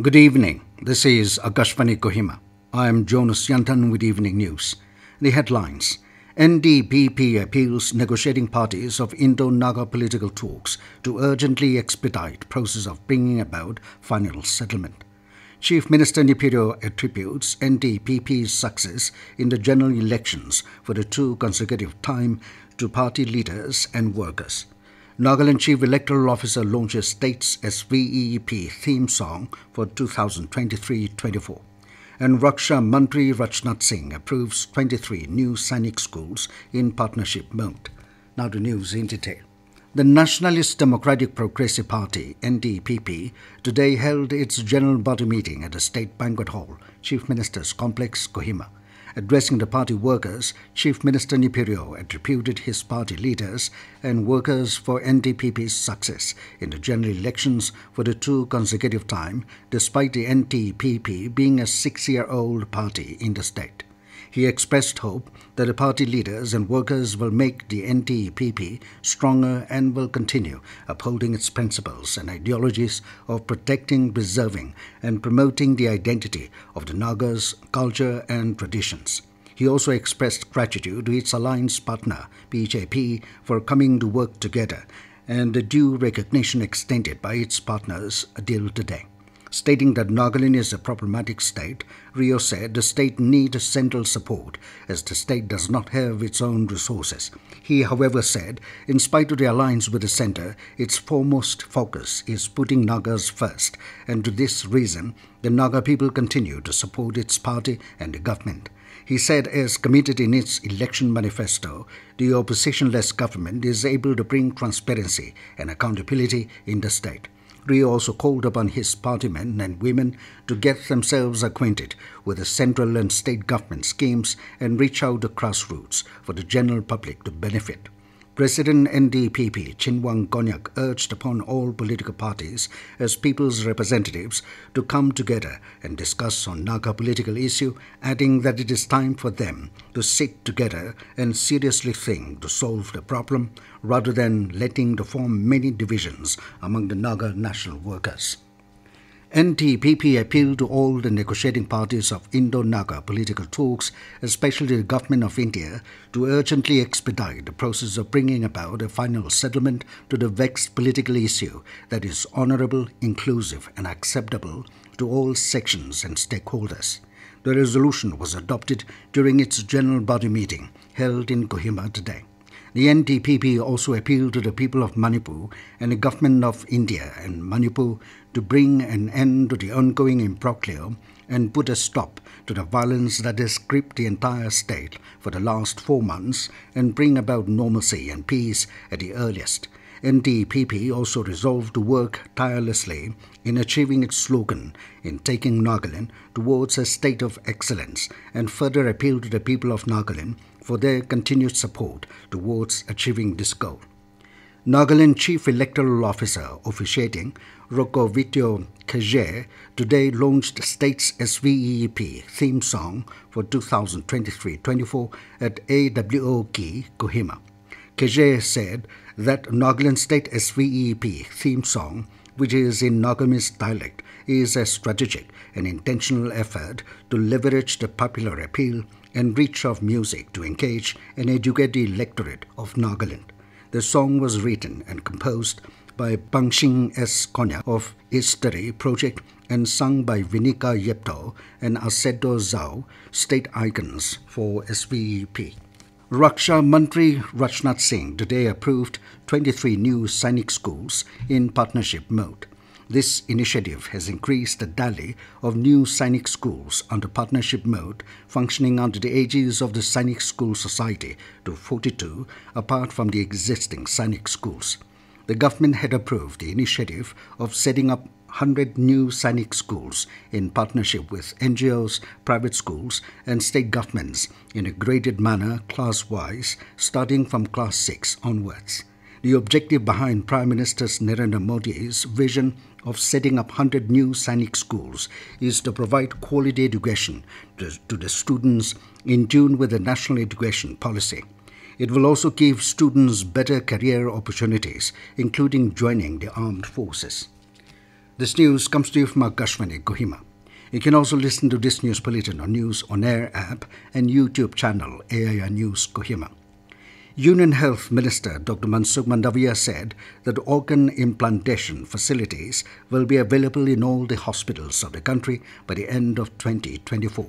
Good evening. This is Akashvani Kohima. I am Jonas Yantan with Evening News. The headlines. NDPP appeals negotiating parties of Indo-Naga political talks to urgently expedite process of bringing about final settlement. Chief Minister Neiphiu Rio attributes NDPP's success in the general elections for the two consecutive time to party leaders and workers. Nagaland Chief Electoral Officer launches state's SVEEP theme song for 2023-24. And Raksha Mantri Rajnath Singh approves 23 new Sainik Schools in partnership mode. Now the news in detail. The Nationalist Democratic Progressive Party, NDPP, today held its general body meeting at the State Banquet Hall, Chief Minister's Complex, Kohima. Addressing the party workers, Chief Minister Neiphiu Rio attributed his party leaders and workers for NDPP's success in the general elections for the two consecutive time, despite the NDPP being a 6-year-old party in the state. He expressed hope that the party leaders and workers will make the NDPP stronger and will continue upholding its principles and ideologies of protecting, preserving and promoting the identity of the Nagas, culture and traditions. He also expressed gratitude to its alliance partner, BJP, for coming to work together and the due recognition extended by its partners till today. Stating that Nagaland is a problematic state, Rio said the state needs central support as the state does not have its own resources. He, however, said, in spite of the alliance with the centre, its foremost focus is putting Nagas first, and to this reason, the Naga people continue to support its party and the government. He said, as committed in its election manifesto, the opposition-less government is able to bring transparency and accountability in the state. Rio also called upon his partymen and women to get themselves acquainted with the central and state government schemes and reach out to grassroots for the general public to benefit. President NDPP Chinwang Konyak urged upon all political parties as people's representatives to come together and discuss on Naga political issue, adding that it is time for them to sit together and seriously think to solve the problem rather than letting to form many divisions among the Naga national workers. NDPP appealed to all the negotiating parties of Indo-Naga political talks, especially the Government of India, to urgently expedite the process of bringing about a final settlement to the vexed political issue that is honourable, inclusive and acceptable to all sections and stakeholders. The resolution was adopted during its general body meeting held in Kohima today. The NDPP also appealed to the people of Manipur and the Government of India and Manipur to bring an end to the ongoing imbroglio and put a stop to the violence that has gripped the entire state for the last 4 months and bring about normalcy and peace at the earliest. NDPP also resolved to work tirelessly in achieving its slogan in taking Nagaland towards a state of excellence and further appealed to the people of Nagaland for their continued support towards achieving this goal. Nagaland Chief Electoral Officer officiating Rokhovityo Khaje today launched state's SVEEP theme song for 2023-24 at AWOK Kohima. Khaje said that Nagaland State SVEEP theme song, which is in Nagamese dialect, is a strategic and intentional effort to leverage the popular appeal and reach of music to engage and educate the electorate of Nagaland. The song was written and composed by Pangshing S. Konya of History Project and sung by Vinika Yepto and Asedo Zhao, state icons for SVEP. Raksha Mantri Rajnath Singh today approved 23 new Sainik Schools in partnership mode. This initiative has increased the tally of new Sainik Schools under partnership mode functioning under the aegis of the Sainik School Society to 42, apart from the existing Sainik Schools. The government had approved the initiative of setting up 100 new Sainik Schools in partnership with NGOs, private schools and state governments in a graded manner class-wise starting from class 6 onwards. The objective behind Prime Minister Narendra Modi's vision of setting up 100 new Sainik Schools is to provide quality education to the students in tune with the national education policy. It will also give students better career opportunities, including joining the armed forces. This news comes to you from Akashvani, Kohima. You can also listen to this news bulletin on News On Air app and YouTube channel AIR News Kohima. Union Health Minister Dr. Mansukh Mandaviya said that organ implantation facilities will be available in all the hospitals of the country by the end of 2024.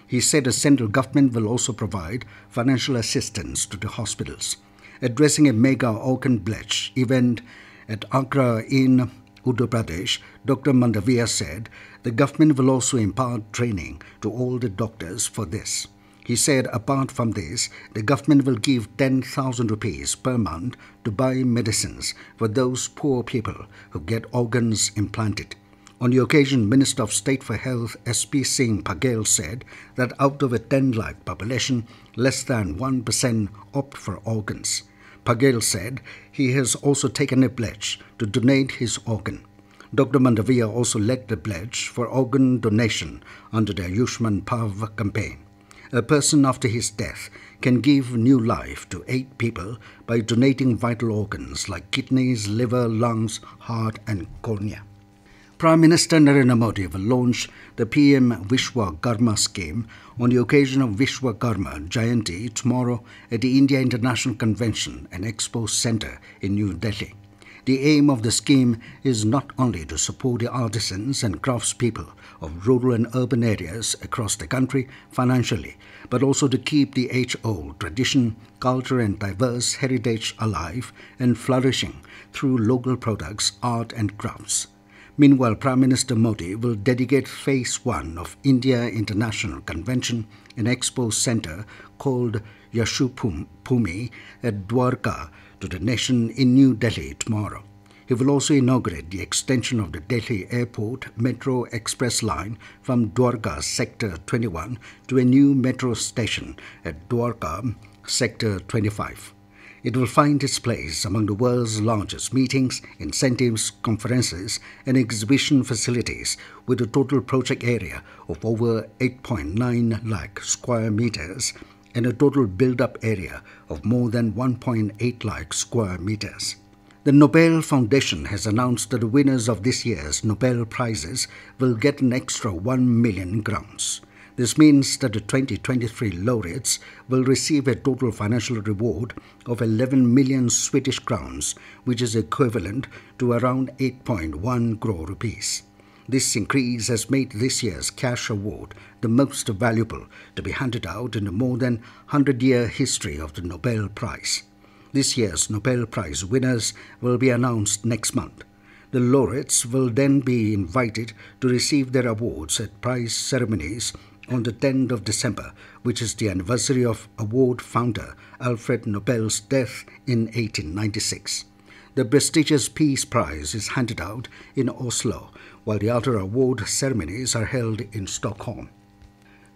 He said the central government will also provide financial assistance to the hospitals. Addressing a mega organ pledge event at Agra in Uttar Pradesh, Dr. Mandaviya said the government will also impart training to all the doctors for this. He said apart from this, the government will give 10,000 rupees per month to buy medicines for those poor people who get organs implanted. On the occasion, Minister of State for Health S.P. Singh Paghel said that out of a 10 lakh population, less than 1% opt for organs. Paghel said he has also taken a pledge to donate his organ. Dr. Mandaviya also led the pledge for organ donation under the Ayushman Bhav campaign. A person after his death can give new life to 8 people by donating vital organs like kidneys, liver, lungs, heart and cornea. Prime Minister Narendra Modi will launch the PM Vishwakarma scheme on the occasion of Vishwakarma Jayanti tomorrow at the India International Convention and Expo Centre in New Delhi. The aim of the scheme is not only to support the artisans and craftspeople of rural and urban areas across the country financially, but also to keep the age-old tradition, culture and diverse heritage alive and flourishing through local products, art and crafts. Meanwhile, Prime Minister Modi will dedicate Phase 1 of India International Convention and Expo Centre called Yashubhumi at Dwarka to the nation in New Delhi tomorrow. He will also inaugurate the extension of the Delhi Airport Metro Express line from Dwarka Sector 21 to a new metro station at Dwarka Sector 25. It will find its place among the world's largest meetings, incentives, conferences and exhibition facilities with a total project area of over 8.9 lakh square meters and a total build-up area of more than 1.8 lakh square meters. The Nobel Foundation has announced that the winners of this year's Nobel Prizes will get an extra 1 million crowns. This means that the 2023 laureates will receive a total financial reward of 11 million Swedish crowns, which is equivalent to around 8.1 crore rupees. This increase has made this year's cash award the most valuable to be handed out in the more than 100-year history of the Nobel Prize. This year's Nobel Prize winners will be announced next month. The laureates will then be invited to receive their awards at prize ceremonies on the 10th of December, which is the anniversary of award founder Alfred Nobel's death in 1896. The prestigious Peace Prize is handed out in Oslo, while the other award ceremonies are held in Stockholm.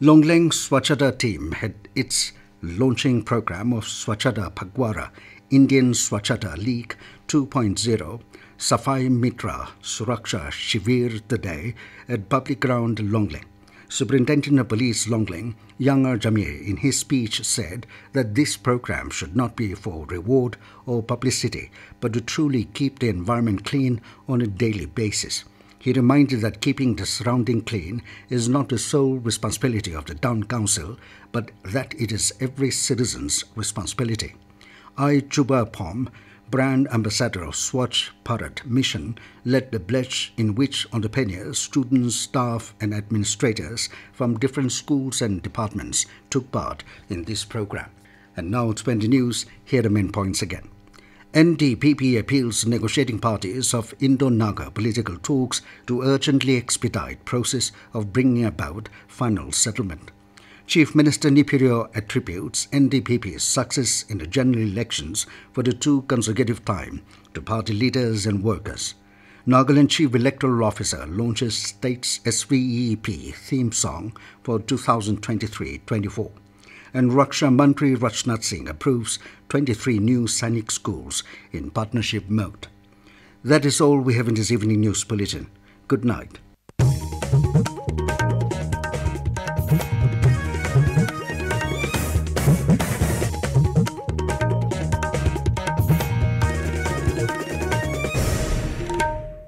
Longleng Swachhata team had its launching program of Swachhata Phagwara Indian Swachhata League 2.0 Safai Mitra Suraksha Shivir today at public ground Longleng. Superintendent of Police Longleng, Younger Jamir, in his speech said that this program should not be for reward or publicity, but to truly keep the environment clean on a daily basis. He reminded that keeping the surrounding clean is not the sole responsibility of the town council, but that it is every citizen's responsibility. I. Chuba Pom, brand ambassador of Swachh Bharat Mission, led the pledge in which entrepreneurs, students, staff and administrators from different schools and departments took part in this program. And now to the news, here are the main points again. NDPP appeals negotiating parties of Indo-Naga political talks to urgently expedite process of bringing about final settlement. Chief Minister Neiphiu Rio attributes NDPP's success in the general elections for the 2 consecutive time to party leaders and workers. Nagaland Chief Electoral Officer launches state's SVEEP theme song for 2023-24. And Raksha Mantri Rajnath Singh approves 23 new Sainik Schools in partnership mode. That is all we have in this evening news bulletin. Good night.